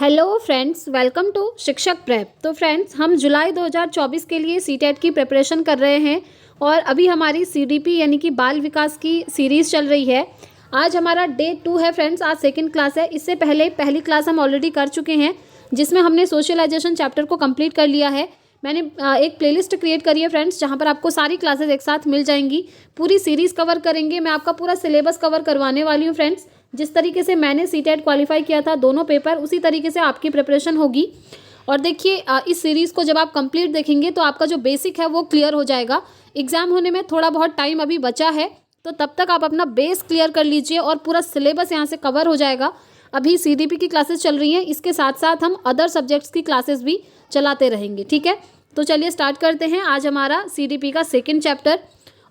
Hello friends, welcome to शिक्षक prep. तो friends, हम जुलाई 2024 के लिए सीटेट की प्रिपरेशन कर रहे हैं और अभी हमारी सीडीपी यानी कि बाल विकास की सीरीज़ चल रही है। आज हमारा डे 2 है फ्रेंड्स, आज सेकंड क्लास है। इससे पहले पहली क्लास हम ऑलरेडी कर चुके हैं जिसमें हमने सोशलाइजेशन चैप्टर को कंप्लीट कर लिया है। मैंने एक प्लेलिस्ट क्रिएट करी है फ्रेंड्स, जहाँ पर आपको सारी क्लासेस एक साथ मिल जाएंगी। पूरी सीरीज़ कवर करेंगे, मैं आपका पूरा सिलेबस कवर करवाने वाली हूँ फ्रेंड्स। जिस तरीके से मैंने सीटेट क्वालिफाई किया था दोनों पेपर, उसी तरीके से आपकी प्रिपरेशन होगी। और देखिए, इस सीरीज़ को जब आप कंप्लीट देखेंगे तो आपका जो बेसिक है वो क्लियर हो जाएगा। एग्ज़ाम होने में थोड़ा बहुत टाइम अभी बचा है, तो तब तक आप अपना बेस क्लियर कर लीजिए और पूरा सिलेबस यहाँ से कवर हो जाएगा। अभी सीडीपी की क्लासेस चल रही हैं, इसके साथ साथ हम अदर सब्जेक्ट्स की क्लासेस भी चलाते रहेंगे, ठीक है। तो चलिए स्टार्ट करते हैं। आज हमारा सीडीपी का सेकेंड चैप्टर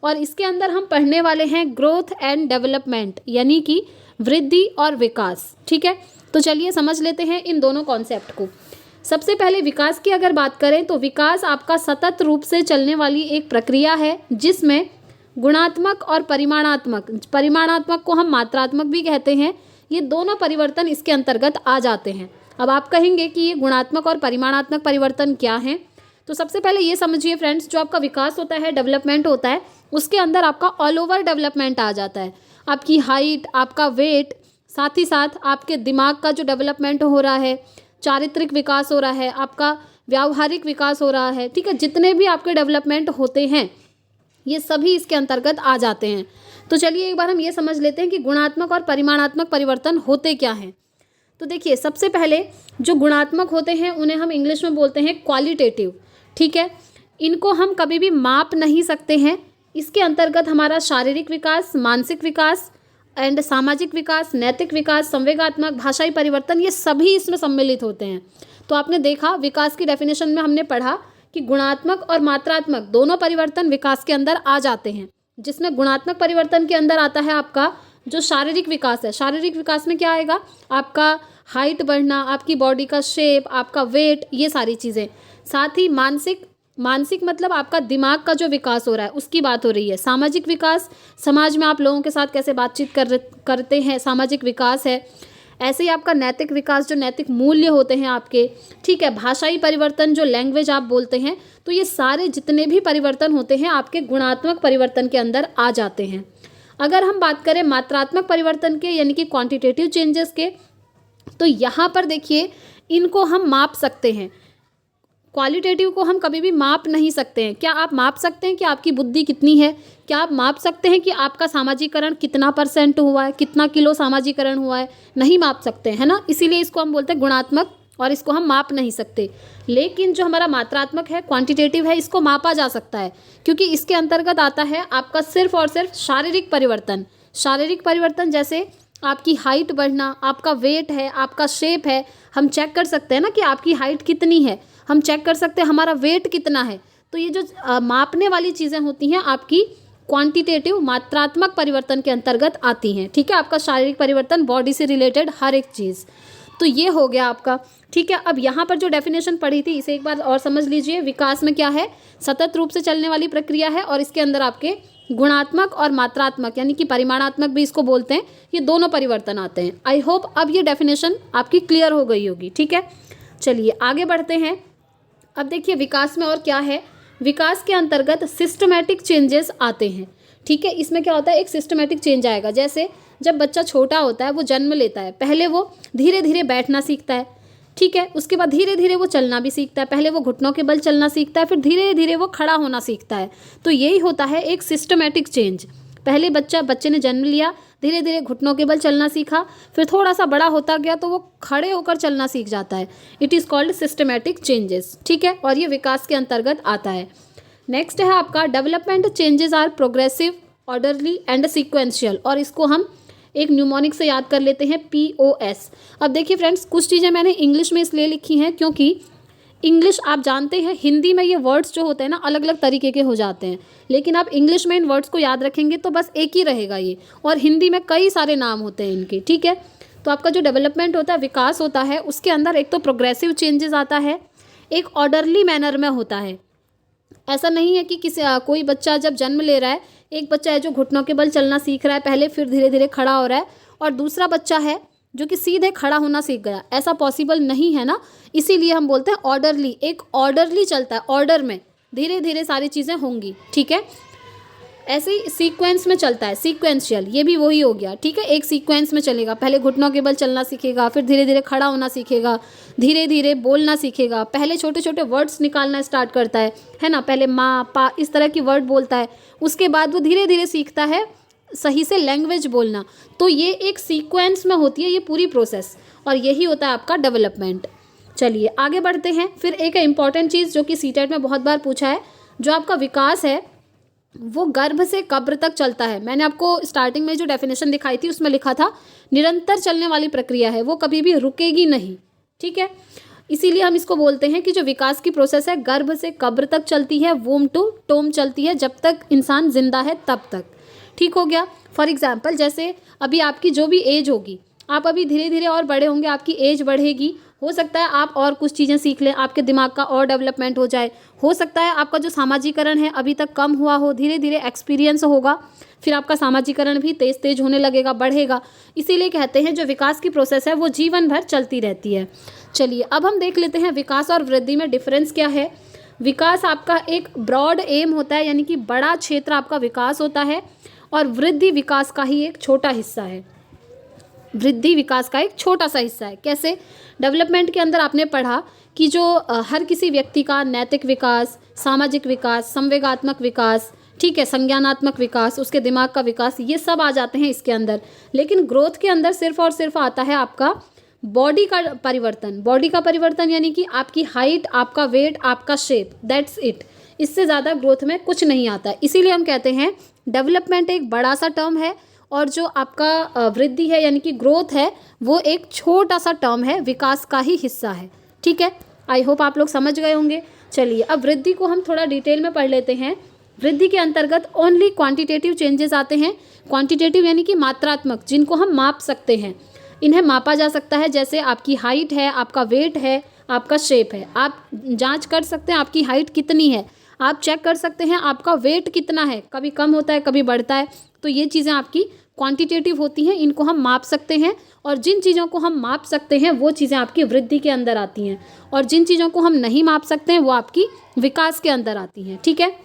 और इसके अंदर हम पढ़ने वाले हैं ग्रोथ एंड डेवलपमेंट, यानी कि वृद्धि और विकास, ठीक है। तो चलिए समझ लेते हैं इन दोनों कॉन्सेप्ट को। सबसे पहले विकास की अगर बात करें तो विकास आपका सतत रूप से चलने वाली एक प्रक्रिया है जिसमें गुणात्मक और परिमाणात्मक को हम मात्रात्मक भी कहते हैं, ये दोनों परिवर्तन इसके अंतर्गत आ जाते हैं। अब आप कहेंगे कि ये गुणात्मक और परिमाणात्मक परिवर्तन क्या हैं, तो सबसे पहले ये समझिए फ्रेंड्स, जो आपका विकास होता है, डेवलपमेंट होता है, उसके अंदर आपका ऑल ओवर डेवलपमेंट आ जाता है। आपकी हाइट, आपका वेट, साथ ही साथ आपके दिमाग का जो डेवलपमेंट हो रहा है, चारित्रिक विकास हो रहा है, आपका व्यावहारिक विकास हो रहा है, ठीक है। जितने भी आपके डेवलपमेंट होते हैं ये सभी इसके अंतर्गत आ जाते हैं। तो चलिए एक बार हम ये समझ लेते हैं कि गुणात्मक और परिमाणात्मक परिवर्तन होते क्या हैं। तो देखिए, सबसे पहले जो गुणात्मक होते हैं उन्हें हम इंग्लिश में बोलते हैं क्वालिटेटिव, ठीक है। इनको हम कभी भी माप नहीं सकते हैं। इसके अंतर्गत हमारा शारीरिक विकास, मानसिक विकास एंड सामाजिक विकास, नैतिक विकास, संवेगात्मक, भाषाई परिवर्तन, ये सभी इसमें सम्मिलित होते हैं। तो आपने देखा विकास की डेफिनेशन में हमने पढ़ा कि गुणात्मक और मात्रात्मक दोनों परिवर्तन विकास के अंदर आ जाते हैं, जिसमें गुणात्मक परिवर्तन के अंदर आता है आपका जो शारीरिक विकास है। शारीरिक विकास में क्या आएगा? आपका हाइट बढ़ना, आपकी बॉडी का शेप, आपका वेट, ये सारी चीज़ें। साथ ही मानसिक मतलब आपका दिमाग का जो विकास हो रहा है उसकी बात हो रही है। सामाजिक विकास, समाज में आप लोगों के साथ कैसे बातचीत करते हैं, सामाजिक विकास है। ऐसे ही आपका नैतिक विकास, जो नैतिक मूल्य होते हैं आपके, ठीक है। भाषाई परिवर्तन, जो लैंग्वेज आप बोलते हैं, तो ये सारे जितने भी परिवर्तन होते हैं आपके गुणात्मक परिवर्तन के अंदर आ जाते हैं। अगर हम बात करें मात्रात्मक परिवर्तन के, यानी कि क्वांटिटेटिव चेंजेस के, तो यहाँ पर देखिए इनको हम माप सकते हैं। क्वालिटेटिव को हम कभी भी माप नहीं सकते हैं। क्या आप माप सकते हैं कि आपकी बुद्धि कितनी है? क्या आप माप सकते हैं कि आपका सामाजिकरण कितना % हुआ है, कितना किलो सामाजिकरण हुआ है? नहीं माप सकते हैं ना, इसीलिए इसको हम बोलते हैं गुणात्मक और इसको हम माप नहीं सकते। लेकिन जो हमारा मात्रात्मक है, क्वांटिटेटिव है, इसको मापा जा सकता है, क्योंकि इसके अंतर्गत आता है आपका सिर्फ और सिर्फ शारीरिक परिवर्तन। शारीरिक परिवर्तन जैसे आपकी हाइट बढ़ना, आपका वेट है, आपका शेप है, हम चेक कर सकते हैं ना कि आपकी हाइट कितनी है, हम चेक कर सकते हैं हमारा वेट कितना है। तो ये जो मापने वाली चीज़ें होती हैं आपकी क्वांटिटेटिव, मात्रात्मक परिवर्तन के अंतर्गत आती हैं, ठीक है। आपका शारीरिक परिवर्तन, बॉडी से रिलेटेड हर एक चीज़, तो ये हो गया आपका, ठीक है। अब यहाँ पर जो डेफिनेशन पढ़ी थी इसे एक बार और समझ लीजिए। विकास में क्या है? सतत रूप से चलने वाली प्रक्रिया है और इसके अंदर आपके गुणात्मक और मात्रात्मक, यानी कि परिमाणात्मक भी इसको बोलते हैं, ये दोनों परिवर्तन आते हैं। आई होप अब ये डेफिनेशन आपकी क्लियर हो गई होगी, ठीक है। चलिए आगे बढ़ते हैं। अब देखिए विकास में और क्या है। विकास के अंतर्गत सिस्टमैटिक चेंजेस आते हैं, ठीक है। इसमें क्या होता है? एक सिस्टमैटिक चेंज आएगा। जैसे जब बच्चा छोटा होता है, वो जन्म लेता है, पहले वो धीरे धीरे बैठना सीखता है, ठीक है। उसके बाद धीरे धीरे वो चलना भी सीखता है। पहले वो घुटनों के बल चलना सीखता है, फिर धीरे धीरे वो खड़ा होना सीखता है। तो यही होता है एक सिस्टमैटिक चेंज। पहले बच्चे ने जन्म लिया, धीरे धीरे घुटनों के बल चलना सीखा, फिर थोड़ा सा बड़ा होता गया तो वो खड़े होकर चलना सीख जाता है। It is called systematic changes, ठीक है। और ये विकास के अंतर्गत आता है। नेक्स्ट है आपका development changes are progressive, orderly and sequential, और इसको हम एक न्यूमोनिक से याद कर लेते हैं, POS। अब देखिए फ्रेंड्स, कुछ चीज़ें मैंने इंग्लिश में इसलिए लिखी हैं क्योंकि इंग्लिश आप जानते हैं, हिंदी में ये वर्ड्स जो होते हैं ना अलग अलग तरीके के हो जाते हैं, लेकिन आप इंग्लिश में इन वर्ड्स को याद रखेंगे तो बस एक ही रहेगा ये, और हिंदी में कई सारे नाम होते हैं इनके, ठीक है। तो आपका जो डेवलपमेंट होता है, विकास होता है, उसके अंदर एक तो प्रोग्रेसिव चेंजेस आता है, एक ऑर्डरली मैनर में होता है। ऐसा नहीं है कि कोई बच्चा जब जन्म ले रहा है, एक बच्चा है जो घुटनों के बल चलना सीख रहा है पहले, फिर धीरे धीरे खड़ा हो रहा है, और दूसरा बच्चा है जो कि सीधे खड़ा होना सीख गया, ऐसा पॉसिबल नहीं है ना। इसीलिए हम बोलते हैं ऑर्डरली, एक ऑर्डरली चलता है, ऑर्डर में धीरे धीरे सारी चीज़ें होंगी, ठीक है। ऐसे ही सीक्वेंस में चलता है, सीक्वेंशियल, ये भी वही हो गया, ठीक है। एक सीक्वेंस में चलेगा, पहले घुटनों के बल चलना सीखेगा, फिर धीरे धीरे खड़ा होना सीखेगा, धीरे धीरे बोलना सीखेगा, पहले छोटे छोटे वर्ड्स निकालना स्टार्ट करता है ना, पहले माँ पा इस तरह की वर्ड बोलता है, उसके बाद वो धीरे धीरे सीखता है सही से लैंग्वेज बोलना। तो ये एक सीक्वेंस में होती है ये पूरी प्रोसेस, और यही होता है आपका डेवलपमेंट। चलिए आगे बढ़ते हैं। फिर एक इंपॉर्टेंट चीज़ जो कि सीटेट में बहुत बार पूछा है, जो आपका विकास है वो गर्भ से कब्र तक चलता है। मैंने आपको स्टार्टिंग में जो डेफिनेशन दिखाई थी उसमें लिखा था निरंतर चलने वाली प्रक्रिया है, वो कभी भी रुकेगी नहीं, ठीक है। इसीलिए हम इसको बोलते हैं कि जो विकास की प्रोसेस है गर्भ से कब्र तक चलती है, वोम टू टोम चलती है, जब तक इंसान जिंदा है तब तक, ठीक हो गया। फॉर एग्जाम्पल जैसे अभी आपकी जो भी एज होगी, आप अभी धीरे धीरे और बड़े होंगे, आपकी एज बढ़ेगी, हो सकता है आप और कुछ चीज़ें सीख लें, आपके दिमाग का और डेवलपमेंट हो जाए, हो सकता है आपका जो सामाजिकरण है अभी तक कम हुआ हो, धीरे धीरे एक्सपीरियंस होगा, फिर आपका सामाजिकरण भी तेज तेज होने लगेगा, बढ़ेगा। इसीलिए कहते हैं जो विकास की प्रोसेस है वो जीवन भर चलती रहती है। चलिए अब हम देख लेते हैं विकास और वृद्धि में डिफरेंस क्या है। विकास आपका एक ब्रॉड एम होता है, यानी कि बड़ा क्षेत्र आपका विकास होता है, और वृद्धि विकास का ही एक छोटा हिस्सा है। वृद्धि विकास का एक छोटा सा हिस्सा है। कैसे? डेवलपमेंट के अंदर आपने पढ़ा कि जो हर किसी व्यक्ति का नैतिक विकास, सामाजिक विकास, संवेगात्मक विकास, ठीक है, संज्ञानात्मक विकास, उसके दिमाग का विकास, ये सब आ जाते हैं इसके अंदर। लेकिन ग्रोथ के अंदर सिर्फ और सिर्फ आता है आपका बॉडी का परिवर्तन। बॉडी का परिवर्तन यानी कि आपकी हाइट, आपका वेट, आपका शेप, दैट्स इट। इससे ज़्यादा ग्रोथ में कुछ नहीं आता। इसीलिए हम कहते हैं डेवलपमेंट एक बड़ा सा टर्म है, और जो आपका वृद्धि है यानी कि ग्रोथ है वो एक छोटा सा टर्म है, विकास का ही हिस्सा है, ठीक है। आई होप आप लोग समझ गए होंगे। चलिए अब वृद्धि को हम थोड़ा डिटेल में पढ़ लेते हैं। वृद्धि के अंतर्गत ओनली क्वांटिटेटिव चेंजेस आते हैं। क्वांटिटेटिव यानी कि मात्रात्मक, जिनको हम माप सकते हैं, इन्हें मापा जा सकता है। जैसे आपकी हाइट है, आपका वेट है, आपका शेप है, आप जांच कर सकते हैं आपकी हाइट कितनी है, आप चेक कर सकते हैं आपका वेट कितना है, कभी कम होता है कभी बढ़ता है। तो ये चीज़ें आपकी क्वांटिटेटिव होती हैं, इनको हम माप सकते हैं। और जिन चीज़ों को हम माप सकते हैं वो चीज़ें आपकी वृद्धि के अंदर आती हैं, और जिन चीज़ों को हम नहीं माप सकते हैं वो आपकी विकास के अंदर आती हैं, ठीक है।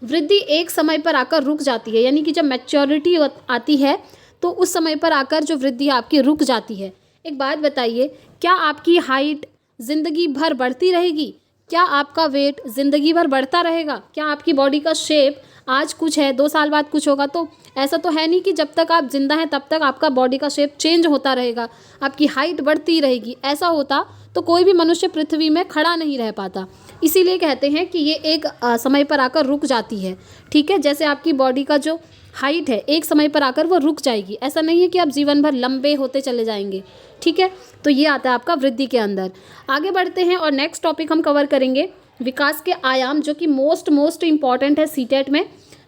वृद्धि एक समय पर आकर रुक जाती है, यानी कि जब मैच्योरिटी आती है तो उस समय पर आकर जो वृद्धि आपकी रुक जाती है। एक बात बताइए, क्या आपकी हाइट ज़िंदगी भर बढ़ती रहेगी? क्या आपका वेट ज़िंदगी भर बढ़ता रहेगा? क्या आपकी बॉडी का शेप आज कुछ है 2 साल बाद कुछ होगा? तो ऐसा तो है नहीं कि जब तक आप जिंदा हैं तब तक आपका बॉडी का शेप चेंज होता रहेगा, आपकी हाइट बढ़ती रहेगी। ऐसा होता तो कोई भी मनुष्य पृथ्वी में खड़ा नहीं रह पाता। इसीलिए कहते हैं कि ये एक समय पर आकर रुक जाती है, ठीक है। जैसे आपकी बॉडी का जो हाइट है एक समय पर आकर वो रुक जाएगी, ऐसा नहीं है कि आप जीवन भर लंबे होते चले जाएंगे, ठीक है। तो ये आता है आपका वृद्धि के अंदर। आगे बढ़ते हैं और नेक्स्ट टॉपिक हम कवर करेंगे विकास के आयाम, जो कि मोस्ट इम्पॉर्टेंट है सीटेट में,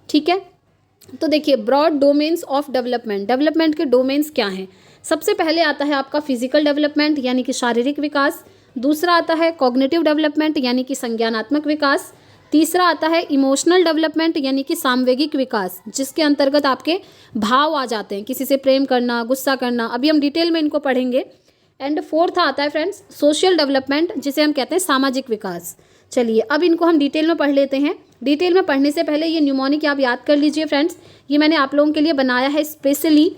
ठीक है। तो देखिए broad domains of development, development के डोमेन्स क्या हैं। सबसे पहले आता है आपका फिजिकल डेवलपमेंट यानी कि शारीरिक विकास, दूसरा आता है कॉग्निटिव डेवलपमेंट यानी कि संज्ञानात्मक विकास, तीसरा आता है इमोशनल डेवलपमेंट यानी कि सामवेगिक विकास, जिसके अंतर्गत आपके भाव आ जाते हैं, किसी से प्रेम करना, गुस्सा करना, अभी हम डिटेल में इनको पढ़ेंगे। एंड फोर्थ आता है फ्रेंड्स सोशल डेवलपमेंट, जिसे हम कहते हैं सामाजिक विकास। चलिए अब इनको हम डिटेल में पढ़ लेते हैं। डिटेल में पढ़ने से पहले ये न्यूमोनिक आप याद कर लीजिए फ्रेंड्स, ये मैंने आप लोगों के लिए बनाया है specially.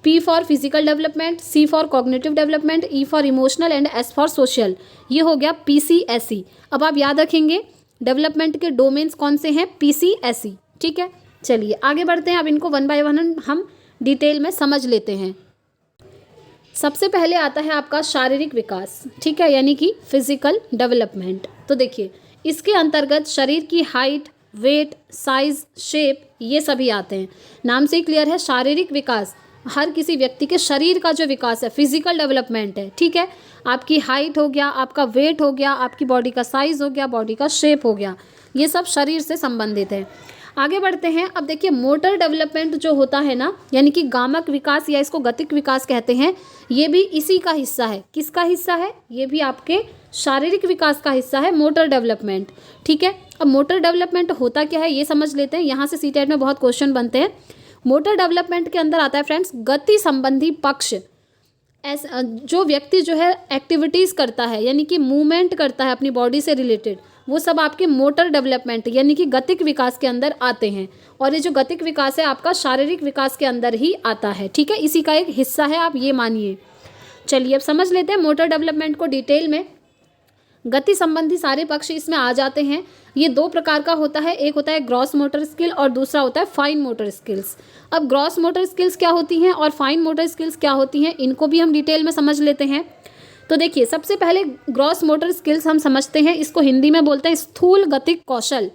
P for physical development, C for cognitive development, E for emotional and S for social. ये हो गया PCSE। अब आप याद रखेंगे डेवलपमेंट के डोमेन्स कौन से हैं, PCSE, ठीक है। चलिए आगे बढ़ते हैं, अब इनको वन बाय वन हम डिटेल में समझ लेते हैं। सबसे पहले आता है आपका शारीरिक विकास, ठीक है, यानी कि फिजिकल डेवलपमेंट। तो देखिए इसके अंतर्गत शरीर की हाइट, वेट, साइज, शेप, ये सभी आते हैं। नाम से ही क्लियर है, शारीरिक विकास हर किसी व्यक्ति के शरीर का जो विकास है, फिजिकल डेवलपमेंट है, ठीक है। आपकी हाइट हो गया, आपका वेट हो गया, आपकी बॉडी का साइज हो गया, बॉडी का शेप हो गया, ये सब शरीर से संबंधित है। आगे बढ़ते हैं। अब देखिए मोटर डेवलपमेंट जो होता है ना, यानी कि गामक विकास या इसको गतिक विकास कहते हैं, ये भी इसी का हिस्सा है। किसका हिस्सा है? ये भी आपके शारीरिक विकास का हिस्सा है, मोटर डेवलपमेंट, ठीक है। अब मोटर डेवलपमेंट होता क्या है ये समझ लेते हैं, यहाँ से सीटेट में बहुत क्वेश्चन बनते हैं। मोटर डेवलपमेंट के अंदर आता है फ्रेंड्स गति संबंधी पक्ष, जो व्यक्ति जो है एक्टिविटीज़ करता है यानी कि मूवमेंट करता है अपनी बॉडी से रिलेटेड, वो सब आपके मोटर डेवलपमेंट यानी कि गतिक विकास के अंदर आते हैं। और ये जो गतिक विकास है आपका शारीरिक विकास के अंदर ही आता है, ठीक है, इसी का एक हिस्सा है, आप ये मानिए। चलिए अब समझ लेते हैं मोटर डेवलपमेंट को डिटेल में। गति संबंधी सारे पक्ष इसमें आ जाते हैं। ये दो प्रकार का होता है, एक होता है ग्रॉस मोटर स्किल और दूसरा होता है फाइन मोटर स्किल्स। अब ग्रॉस मोटर स्किल्स क्या होती हैं और फाइन मोटर स्किल्स क्या होती हैं, इनको भी हम डिटेल में समझ लेते हैं। तो देखिए, सबसे पहले ग्रॉस मोटर स्किल्स हम समझते हैं, इसको हिंदी में बोलते हैं स्थूल गतिक कौशल।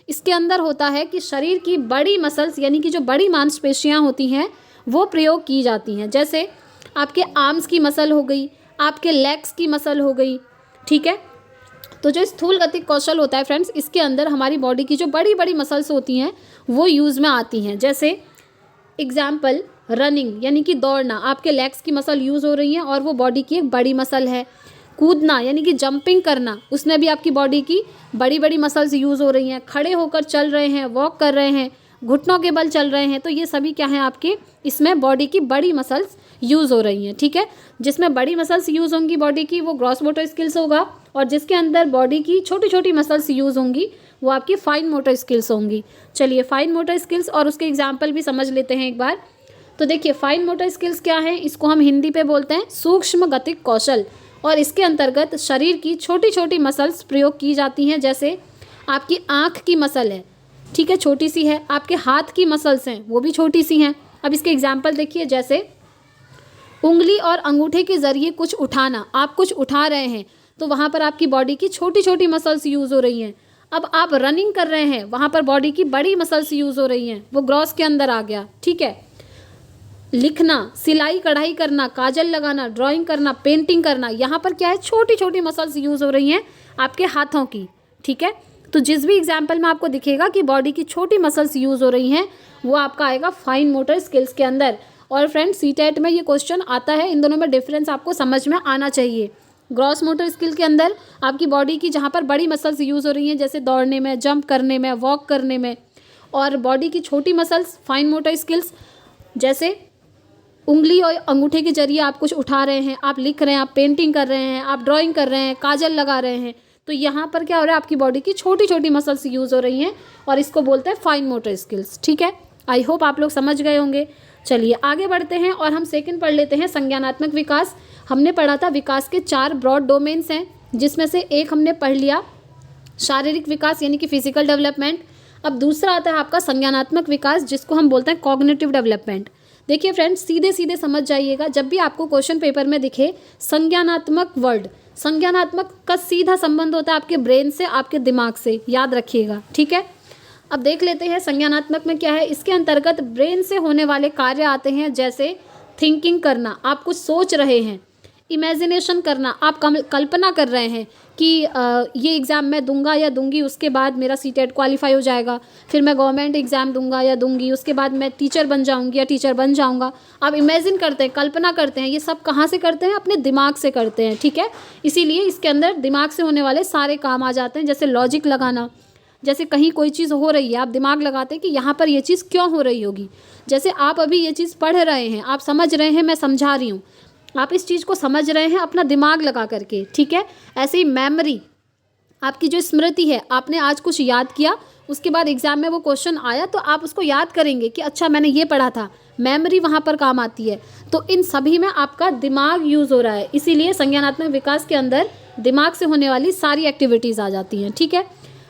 इसके अंदर होता है कि शरीर की बड़ी मसल्स यानी कि जो बड़ी मांसपेशियां होती हैं वो प्रयोग की जाती हैं। जैसे आपके आर्म्स की मसल हो गई, आपके लेग्स की मसल हो गई, ठीक है। तो जो स्थूल गतिक कौशल होता है फ्रेंड्स, इसके अंदर हमारी बॉडी की जो बड़ी बड़ी मसल्स होती हैं वो यूज़ में आती हैं। जैसे एग्जाम्पल रनिंग यानी कि दौड़ना, आपके लेग्स की मसल यूज़ हो रही हैं और वो बॉडी की एक बड़ी मसल है। कूदना यानी कि जंपिंग करना, उसमें भी आपकी बॉडी की बड़ी बड़ी मसल्स यूज़ हो रही हैं। खड़े होकर चल रहे हैं, वॉक कर रहे हैं, घुटनों के बल चल रहे हैं, तो ये सभी क्या हैं आपके, इसमें बॉडी की बड़ी मसल्स यूज़ हो रही हैं, ठीक है। जिसमें बड़ी मसल्स यूज़ होंगी बॉडी की वो ग्रॉस मोटर स्किल्स होगा, और जिसके अंदर बॉडी की छोटी छोटी मसल्स यूज़ होंगी वो आपकी फाइन मोटर स्किल्स होंगी। चलिए फाइन मोटर स्किल्स और उसके एग्जाम्पल भी समझ लेते हैं एक बार। तो देखिए फाइन मोटर स्किल्स क्या है, इसको हम हिंदी पे बोलते हैं सूक्ष्म गतिक कौशल, और इसके अंतर्गत शरीर की छोटी छोटी मसल्स प्रयोग की जाती हैं। जैसे आपकी आँख की मसल है, ठीक है, छोटी सी है, आपके हाथ की मसल्स हैं वो भी छोटी सी हैं। अब इसके एग्जाम्पल देखिए, जैसे उंगली और अंगूठे के ज़रिए कुछ उठाना, आप कुछ उठा रहे हैं तो वहाँ पर आपकी बॉडी की छोटी छोटी मसल्स यूज़ हो रही हैं। अब आप रनिंग कर रहे हैं, वहाँ पर बॉडी की बड़ी मसल्स यूज़ हो रही हैं, वो ग्रॉस के अंदर आ गया, ठीक है। लिखना, सिलाई कढ़ाई करना, काजल लगाना, ड्राइंग करना, पेंटिंग करना, यहाँ पर क्या है, छोटी छोटी मसल्स यूज़ हो रही हैं आपके हाथों की, ठीक है। तो जिस भी एग्जाम्पल में आपको दिखेगा कि बॉडी की छोटी मसल्स यूज़ हो रही हैं वो आपका आएगा फाइन मोटर स्किल्स के अंदर। और फ्रेंड्स सीटेट में ये क्वेश्चन आता है, इन दोनों में डिफरेंस आपको समझ में आना चाहिए। ग्रॉस मोटर स्किल के अंदर आपकी बॉडी की जहाँ पर बड़ी मसल्स यूज़ हो रही हैं जैसे दौड़ने में, जंप करने में, वॉक करने में, और बॉडी की छोटी मसल्स फाइन मोटर स्किल्स जैसे उंगली और अंगूठे के जरिए आप कुछ उठा रहे हैं, आप लिख रहे हैं, आप पेंटिंग कर रहे हैं, आप ड्राइंग कर रहे हैं, काजल लगा रहे हैं, तो यहाँ पर क्या हो रहा है, आपकी बॉडी की छोटी छोटी मसल्स यूज़ हो रही हैं और इसको बोलते हैं फाइन मोटर स्किल्स, ठीक है। आई होप आप लोग समझ गए होंगे। चलिए आगे बढ़ते हैं और हम सेकंड पढ़ लेते हैं संज्ञानात्मक विकास। हमने पढ़ा था विकास के 4 ब्रॉड डोमेन्स हैं, जिसमें से एक हमने पढ़ लिया शारीरिक विकास यानी कि फिजिकल डेवलपमेंट। अब दूसरा आता है आपका संज्ञानात्मक विकास, जिसको हम बोलते हैं कॉग्निटिव डेवलपमेंट। देखिए फ्रेंड्स, सीधे सीधे समझ जाइएगा, जब भी आपको क्वेश्चन पेपर में दिखे संज्ञानात्मक वर्ड, संज्ञानात्मक का सीधा संबंध होता है आपके ब्रेन से, आपके दिमाग से, याद रखिएगा, ठीक है। अब देख लेते हैं संज्ञानात्मक में क्या है। इसके अंतर्गत ब्रेन से होने वाले कार्य आते हैं, जैसे थिंकिंग करना, आप कुछ सोच रहे हैं, इमेजिनेशन करना, आप कल्पना कर रहे हैं कि ये एग्ज़ाम मैं दूंगा या दूंगी, उसके बाद मेरा सीटेट क्वालिफाई हो जाएगा, फिर मैं गवर्नमेंट एग्ज़ाम दूंगा या दूंगी, उसके बाद मैं टीचर बन जाऊंगी या टीचर बन जाऊंगा। आप इमेजिन करते हैं, कल्पना करते हैं, ये सब कहाँ से करते हैं, अपने दिमाग से करते हैं, ठीक है। इसीलिए इसके अंदर दिमाग से होने वाले सारे काम आ जाते हैं, जैसे लॉजिक लगाना, जैसे कहीं कोई चीज़ हो रही है आप दिमाग लगाते हैं कि यहाँ पर ये चीज़ क्यों हो रही होगी। जैसे आप अभी ये चीज़ पढ़ रहे हैं, आप समझ रहे हैं, मैं समझा रही हूँ, आप इस चीज़ को समझ रहे हैं अपना दिमाग लगा करके, ठीक है। ऐसे ही मेमोरी, आपकी जो स्मृति है, आपने आज कुछ याद किया, उसके बाद एग्जाम में वो क्वेश्चन आया तो आप उसको याद करेंगे कि अच्छा मैंने ये पढ़ा था, मेमोरी वहाँ पर काम आती है। तो इन सभी में आपका दिमाग यूज़ हो रहा है, इसीलिए संज्ञानात्मक विकास के अंदर दिमाग से होने वाली सारी एक्टिविटीज़ आ जाती हैं, ठीक है।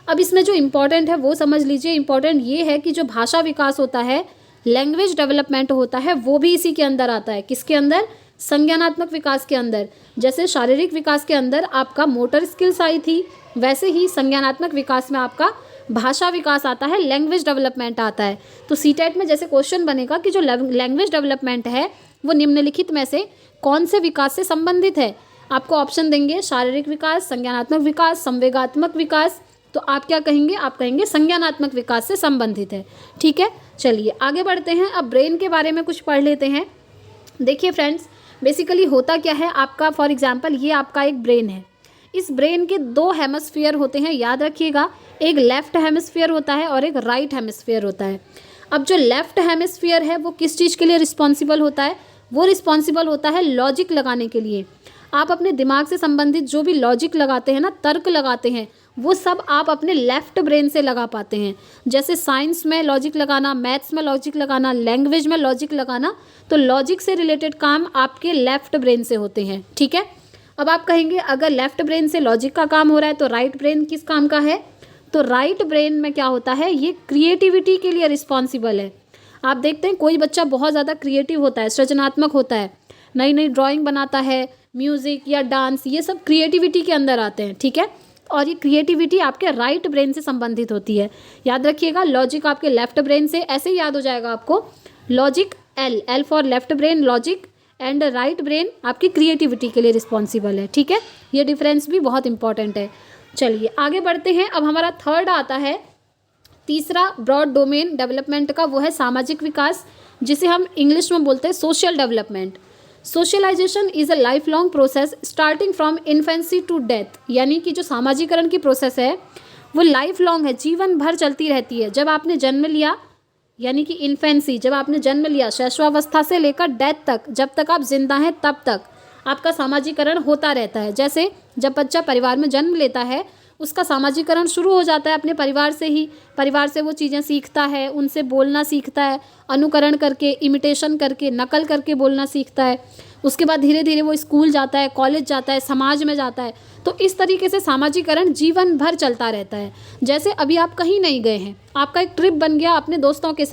अब इसमें जो इम्पोर्टेंट है वो समझ लीजिए। इम्पोर्टेंट ये है कि जो भाषा विकास होता है, लैंग्वेज डेवलपमेंट होता है, वो भी इसी के अंदर आता है। किसके अंदर? संज्ञानात्मक विकास के अंदर। जैसे शारीरिक विकास के अंदर आपका मोटर स्किल्स आई थी, वैसे ही संज्ञानात्मक विकास में आपका भाषा विकास आता है, लैंग्वेज डेवलपमेंट आता है। तो सीटेट में जैसे क्वेश्चन बनेगा कि जो लैंग्वेज डेवलपमेंट है वो निम्नलिखित में से कौन से विकास से संबंधित है। आपको ऑप्शन देंगे शारीरिक विकास, संज्ञानात्मक विकास, संवेगात्मक विकास, तो आप क्या कहेंगे? आप कहेंगे संज्ञानात्मक विकास से संबंधित है, ठीक है। चलिए आगे बढ़ते हैं, अब ब्रेन के बारे में कुछ पढ़ लेते हैं। देखिए फ्रेंड्स, बेसिकली होता क्या है आपका, फॉर एग्जांपल ये आपका एक ब्रेन है, इस ब्रेन के 2 हेमिस्फीयर होते हैं, याद रखिएगा, एक लेफ्ट हेमिस्फीयर होता है और एक राइट हेमिस्फीयर होता है। अब जो लेफ्ट हेमिस्फीयर है वो किस चीज़ के लिए रिस्पॉन्सिबल होता है? वो रिस्पॉन्सिबल होता है लॉजिक लगाने के लिए। आप अपने दिमाग से संबंधित जो भी लॉजिक लगाते हैं ना, तर्क लगाते हैं, वो सब आप अपने लेफ्ट ब्रेन से लगा पाते हैं। जैसे साइंस में लॉजिक लगाना, मैथ्स में लॉजिक लगाना, लैंग्वेज में लॉजिक लगाना, तो लॉजिक से रिलेटेड काम आपके लेफ्ट ब्रेन से होते हैं। ठीक है, अब आप कहेंगे अगर लेफ्ट ब्रेन से लॉजिक का काम हो रहा है तो राइट ब्रेन किस काम का है? तो राइट ब्रेन में क्या होता है, ये क्रिएटिविटी के लिए रिस्पॉन्सिबल है। आप देखते हैं कोई बच्चा बहुत ज़्यादा क्रिएटिव होता है, सृजनात्मक होता है, नई नई ड्राइंग बनाता है, म्यूज़िक या डांस, ये सब क्रिएटिविटी के अंदर आते हैं। ठीक है, और ये क्रिएटिविटी आपके राइट ब्रेन से संबंधित होती है। याद रखिएगा, लॉजिक आपके लेफ्ट ब्रेन से, ऐसे ही याद हो जाएगा आपको, logic L for left brain logic, and right brain आपकी क्रिएटिविटी के लिए रिस्पॉन्सिबल है। ठीक है, ये डिफरेंस भी बहुत इंपॉर्टेंट है। चलिए आगे बढ़ते हैं। अब हमारा थर्ड आता है, तीसरा ब्रॉड डोमेन डेवलपमेंट का, वो है सामाजिक विकास, जिसे हम इंग्लिश में बोलते हैं social development. Socialisation is a life long process starting from infancy to death, यानी कि जो सामाजिकरण की प्रोसेस है वो लाइफ लॉन्ग है, जीवन भर चलती रहती है। जब आपने जन्म लिया, यानी कि इन्फेंसी, जब आपने जन्म लिया, शैशवावस्था से लेकर डेथ तक, जब तक आप जिंदा हैं तब तक आपका सामाजिकरण होता रहता है। जैसे जब बच्चा परिवार में जन्म लेता है, उसका सामाजिकरण शुरू हो जाता है अपने परिवार से ही। परिवार से वो चीज़ें सीखता है, उनसे बोलना सीखता है, अनुकरण करके, इमिटेशन करके, नकल करके बोलना सीखता है। उसके बाद धीरे धीरे वो स्कूल जाता है, कॉलेज जाता है, समाज में जाता है। तो इस तरीके से सामाजिकरण जीवन भर चलता रहता है। जैसे अभी आप कहीं नहीं गए हैं, आपका एक ट्रिप बन गया अपने दोस्तों के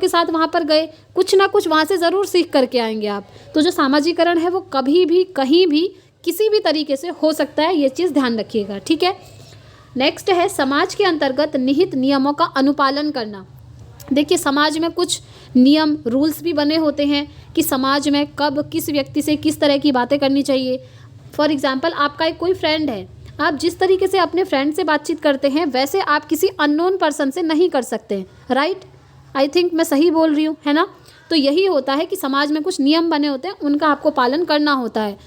साथ वहाँ पर गए, कुछ ना कुछ वहाँ से ज़रूर सीख करके आएंगे आप। तो जो सामाजिकरण है वो कभी भी, कहीं भी, किसी भी तरीके से हो सकता है, ये चीज़ ध्यान रखिएगा। ठीक है, नेक्स्ट है समाज के अंतर्गत निहित नियमों का अनुपालन करना। देखिए, समाज में कुछ नियम, रूल्स भी बने होते हैं कि समाज में कब किस व्यक्ति से किस तरह की बातें करनी चाहिए। फॉर एग्जाम्पल, आपका एक कोई फ्रेंड है, आप जिस तरीके से अपने फ्रेंड से बातचीत करते हैं वैसे आप किसी अननोन पर्सन से नहीं कर सकते। राइट, आई थिंक मैं सही बोल रही हूँ, है ना? तो यही होता है कि समाज में कुछ नियम बने होते हैं, उनका आपको पालन करना होता है।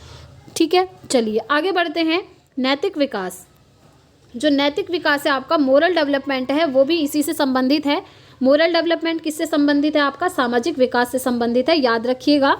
ठीक है, चलिए आगे बढ़ते हैं। नैतिक विकास, जो नैतिक विकास है आपका, मोरल डेवलपमेंट है, वो भी इसी से संबंधित है। मोरल डेवलपमेंट किससे संबंधित है? आपका सामाजिक विकास से संबंधित है, याद रखिएगा।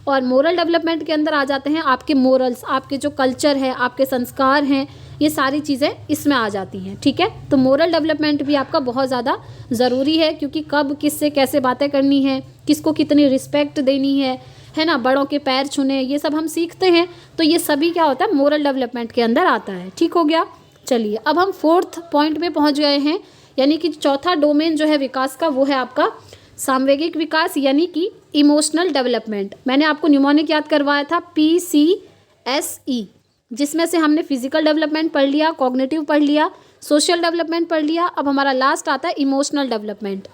और मोरल डेवलपमेंट के अंदर आ जाते हैं आपके मोरल्स, आपके जो कल्चर है, आपके संस्कार हैं, ये सारी चीज़ें इसमें आ जाती हैं। ठीक है, तो मोरल डेवलपमेंट भी आपका बहुत ज़्यादा ज़रूरी है, क्योंकि कब किससे कैसे बातें करनी है, किसको कितनी रिस्पेक्ट देनी है ना, बड़ों के पैर छूने, ये सब हम सीखते हैं। तो ये सभी क्या होता है, मोरल डेवलपमेंट के अंदर आता है। ठीक हो गया। चलिए अब हम फोर्थ पॉइंट पे पहुंच गए हैं, यानी कि चौथा डोमेन जो है विकास का, वो है आपका सामवेगिक विकास, यानी कि इमोशनल डेवलपमेंट। मैंने आपको न्यूमोनिक याद करवाया था, PCSE, जिसमें से हमने फिजिकल डेवलपमेंट पढ़ लिया, कॉग्निटिव पढ़ लिया, सोशल डेवलपमेंट पढ़ लिया। अब हमारा लास्ट आता है इमोशनल डेवलपमेंट।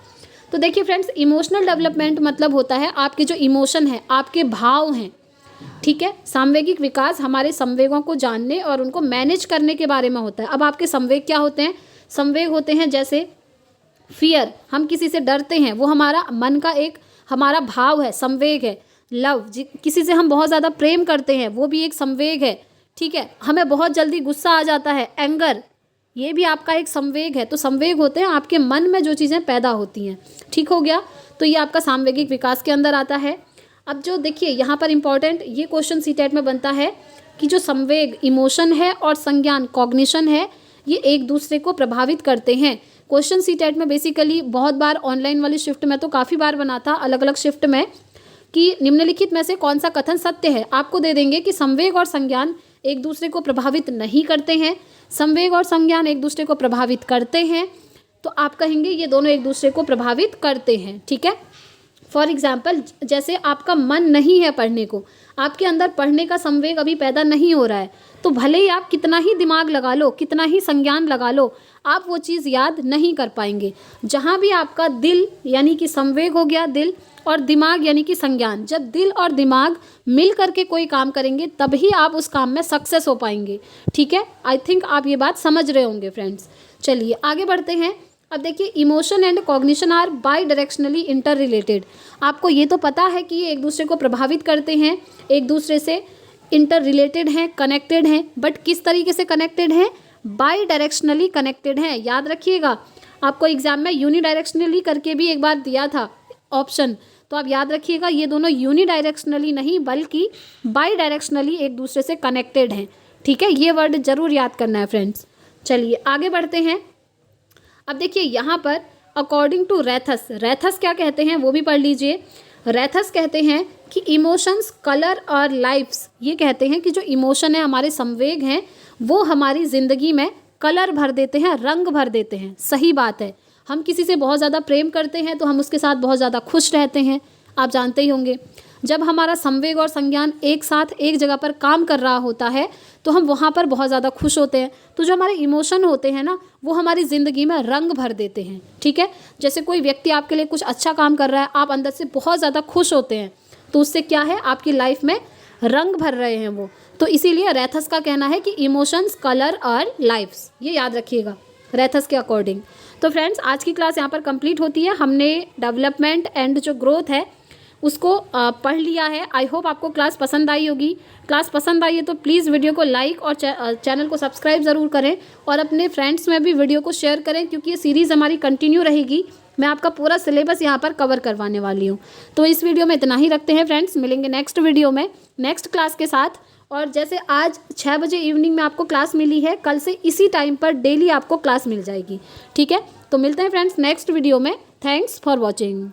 तो देखिए फ्रेंड्स, इमोशनल डेवलपमेंट मतलब होता है आपके जो इमोशन है, आपके भाव हैं। ठीक है, सामवेगिक विकास हमारे संवेगों को जानने और उनको मैनेज करने के बारे में होता है। अब आपके संवेग क्या होते हैं? संवेग होते हैं जैसे फियर, हम किसी से डरते हैं, वो हमारा मन का एक हमारा भाव है, संवेग है। लव, किसी से हम बहुत ज़्यादा प्रेम करते हैं, वो भी एक संवेग है। ठीक है, हमें बहुत जल्दी गुस्सा आ जाता है, एंगर, ये भी आपका एक संवेग है। तो संवेग होते हैं आपके मन में जो चीज़ें पैदा होती हैं। ठीक हो गया, तो ये आपका सामवेगिक विकास के अंदर आता है। अब जो देखिए यहाँ पर इंपॉर्टेंट ये क्वेश्चन सीटेट में बनता है कि जो संवेग, इमोशन है, और संज्ञान, कॉग्निशन है, ये एक दूसरे को प्रभावित करते हैं। क्वेश्चन सीटेट में बेसिकली बहुत बार ऑनलाइन वाली शिफ्ट में तो काफ़ी बार बना था, अलग अलग शिफ्ट में, कि निम्नलिखित में से कौन सा कथन सत्य है। आपको दे देंगे कि संवेग और संज्ञान एक दूसरे को प्रभावित नहीं करते हैं, संवेग और संज्ञान एक दूसरे को प्रभावित करते हैं। तो आप कहेंगे ये दोनों एक दूसरे को प्रभावित करते हैं। ठीक है, फॉर एग्जाम्पल, जैसे आपका मन नहीं है पढ़ने को, आपके अंदर पढ़ने का संवेग अभी पैदा नहीं हो रहा है, तो भले ही आप कितना ही दिमाग लगा लो, कितना ही संज्ञान लगा लो, आप वो चीज़ याद नहीं कर पाएंगे। जहाँ भी आपका दिल, यानी कि संवेग हो गया दिल, और दिमाग यानी कि संज्ञान, जब दिल और दिमाग मिल करके कोई काम करेंगे तभी आप उस काम में सक्सेस हो पाएंगे। ठीक है, आई थिंक आप ये बात समझ रहे होंगे फ्रेंड्स। चलिए आगे बढ़ते हैं। अब देखिए, emotion and cognition are bidirectionally interrelated. आपको ये तो पता है कि ये एक दूसरे को प्रभावित करते हैं, एक दूसरे से इंटर रिलेटेड हैं, कनेक्टेड हैं, बट किस तरीके से कनेक्टेड हैं? बाई डायरेक्शनली कनेक्टेड हैं। याद रखिएगा, आपको एग्जाम में यूनिडायरेक्शनली करके भी एक बार दिया था ऑप्शन, तो आप याद रखिएगा ये दोनों यूनिडायरेक्शनली नहीं बल्कि बाई डायरेक्शनली एक दूसरे से कनेक्टेड हैं। ठीक है, ये वर्ड जरूर याद करना है फ्रेंड्स। चलिए आगे बढ़ते हैं। अब देखिए यहाँ पर अकॉर्डिंग टू रेथस, रेथस क्या कहते हैं वो भी पढ़ लीजिए। रेथस कहते हैं कि इमोशंस, कलर और लाइफ्स, ये कहते हैं कि जो इमोशन है, हमारे संवेग हैं, वो हमारी ज़िंदगी में कलर भर देते हैं, रंग भर देते हैं। सही बात है, हम किसी से बहुत ज़्यादा प्रेम करते हैं तो हम उसके साथ बहुत ज़्यादा खुश रहते हैं, आप जानते ही होंगे। जब हमारा संवेग और संज्ञान एक साथ एक जगह पर काम कर रहा होता है तो हम वहाँ पर बहुत ज़्यादा खुश होते हैं। तो जो हमारे इमोशन होते हैं ना, वो हमारी ज़िंदगी में रंग भर देते हैं। ठीक है, जैसे कोई व्यक्ति आपके लिए कुछ अच्छा काम कर रहा है, आप अंदर से बहुत ज़्यादा खुश होते हैं, तो उससे क्या है, आपकी लाइफ में रंग भर रहे हैं वो। तो इसीलिए रेथस का कहना है कि इमोशंस, कलर और लाइफ्स, ये याद रखिएगा रेथस के अकॉर्डिंग। तो फ्रेंड्स आज की क्लास यहाँ पर कंप्लीट होती है। हमने डेवलपमेंट एंड जो ग्रोथ है उसको पढ़ लिया है। आई होप आपको क्लास पसंद आई होगी। क्लास पसंद आई है तो प्लीज़ वीडियो को लाइक और चैनल को सब्सक्राइब ज़रूर करें और अपने फ्रेंड्स में भी वीडियो को शेयर करें, क्योंकि ये सीरीज़ हमारी कंटिन्यू रहेगी। मैं आपका पूरा सिलेबस यहाँ पर कवर करवाने वाली हूँ। तो इस वीडियो में इतना ही रखते हैं फ्रेंड्स, मिलेंगे नेक्स्ट वीडियो में नेक्स्ट क्लास के साथ। और जैसे आज 6 बजे इवनिंग में आपको क्लास मिली है, कल से इसी टाइम पर डेली आपको क्लास मिल जाएगी। ठीक है, तो मिलते हैं फ्रेंड्स नेक्स्ट वीडियो में। Thanks for watching.